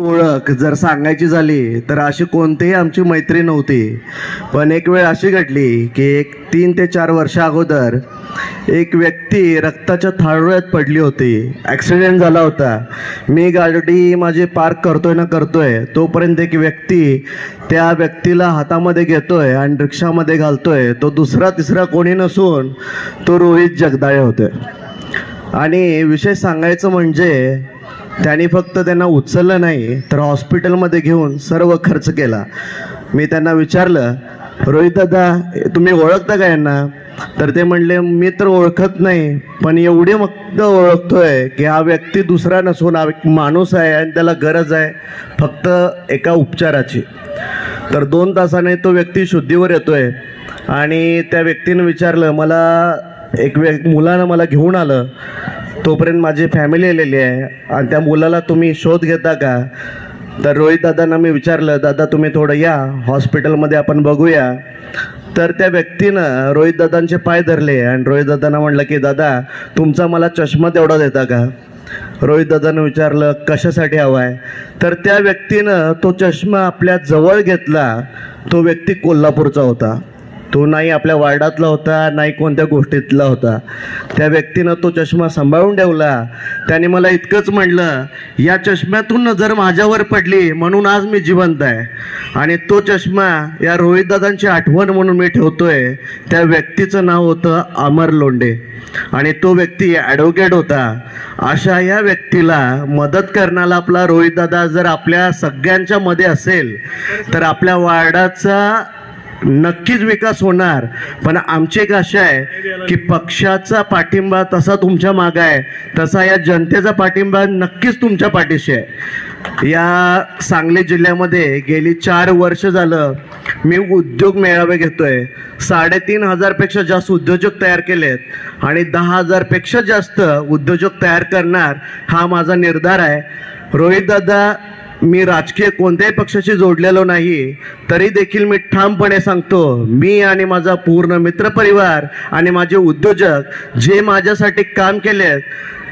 ओळख जर सांगायची झाली तर अशी कोणतीही आमची मैत्री नव्हती. पण एक वेळ अशी घडली की 3 ते 4 वर्ष अगोदर एक व्यक्ती रक्ताच्या थारोळ्यात पडली होती. ॲक्सिडेंट झाला होता. मी गाडी माझी पार्क करतोय तोपर्यंत एक व्यक्ती त्या व्यक्तीला हातामध्ये घेतोय आणि रिक्षामध्ये घालतोय. तो दुसरा तिसरा कोणी नसून तो रोहित जगदाळे होते. आणि विशेष सांगायचं म्हणजे त्यांनी फक्त त्यांना उचललं नाही तर हॉस्पिटलमध्ये घेऊन सर्व खर्च केला. मी त्यांना विचारलं, रोहित दादा तुम्ही ओळखता का यांना? तर ते म्हणले, मी तर ओळखत नाही, पण एवढे फक्त ओळखतोय की हा व्यक्ती दुसरा नसून हा एक माणूस आहे आणि त्याला गरज आहे फक्त एका उपचाराची. तर 2 तासाने तो व्यक्ती शुद्धीवर येतोय आणि त्या व्यक्तीनं विचारलं, मला मुलानं मला घेऊन आलं, तोपर्यंत माझी फॅमिली आलेली आहे आणि त्या मुलाला तुम्ही शोध घेता का? तर रोहित दादांना मी विचारलं, दादा तुम्ही थोडं या हॉस्पिटलमध्ये आपण बघूया. तर त्या व्यक्तीनं रोहित दादांचे पाय धरले आणि रोहित दादांना म्हटलं की दादा तुमचा मला चष्मा तेवढा देता का? रोहित दादांना विचारलं कशासाठी हवा आहे? तर त्या व्यक्तीनं तो चष्मा आपल्या जवळ घेतला. तो व्यक्ती कोल्हापूरचा होता. तो नाही आपल्या वार्डातला होता, नाही कोणत्या गोष्टीतला होता. त्या व्यक्तीनं तो चष्मा सांभाळून ठेवला. त्याने मला इतकंच म्हटलं, या चष्म्यातून नजर माझ्यावर पडली म्हणून आज मी जिवंत आहे. आणि तो चष्मा या रोहितदादांची आठवण म्हणून मी ठेवतोय. त्या व्यक्तीचं नाव होतं अमर लोंढे आणि तो व्यक्ती ॲडव्होकेट होता. अशा या व्यक्तीला मदत करणारा आपला रोहितदादा जर आपल्या सगळ्यांच्या मध्ये असेल तर आपल्या वार्डाचा नक्कीच विकास होणार. पण आमची एक आशा आहे की पक्षाचा पाठिंबा तसा तुमच्या मागे आहे, तसा या जनतेचा पाठिंबा नक्कीच तुमच्या पाठीशी आहे. या सांगली जिल्ह्यामध्ये गेली 4 वर्ष झालं मी उद्योग मेळावे घेतोय. 3,500 पेक्षा जास्त उद्योजक तयार केलेत आणि 10,000 पेक्षा जास्त उद्योजक तयार करणार हा माझा निर्धार आहे. रोहित दादा, मी राजकीय कोणत्याही पक्षाशी जोडलेलो नाही, तरी देखील मी ठामपणे सांगतो, मी आणि माझा पूर्ण मित्रपरिवार आणि माझे उद्योजक जे माझ्यासाठी काम केले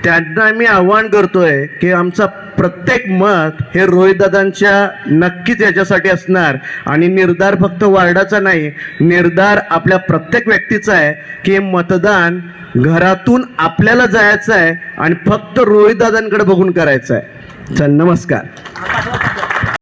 त्यांना मी आव्हान करतोय की आमचा प्रत्येक मत हे रोहितदादांच्या नक्कीच याच्यासाठी असणार. आणि निर्धार फक्त वार्डाचा नाही, निर्धार आपल्या प्रत्येक व्यक्तीचा आहे की मतदान घरातून आपल्याला जायचं आहे आणि फक्त रोहितदादांकडे बघून करायचं आहे. चल नमस्कार.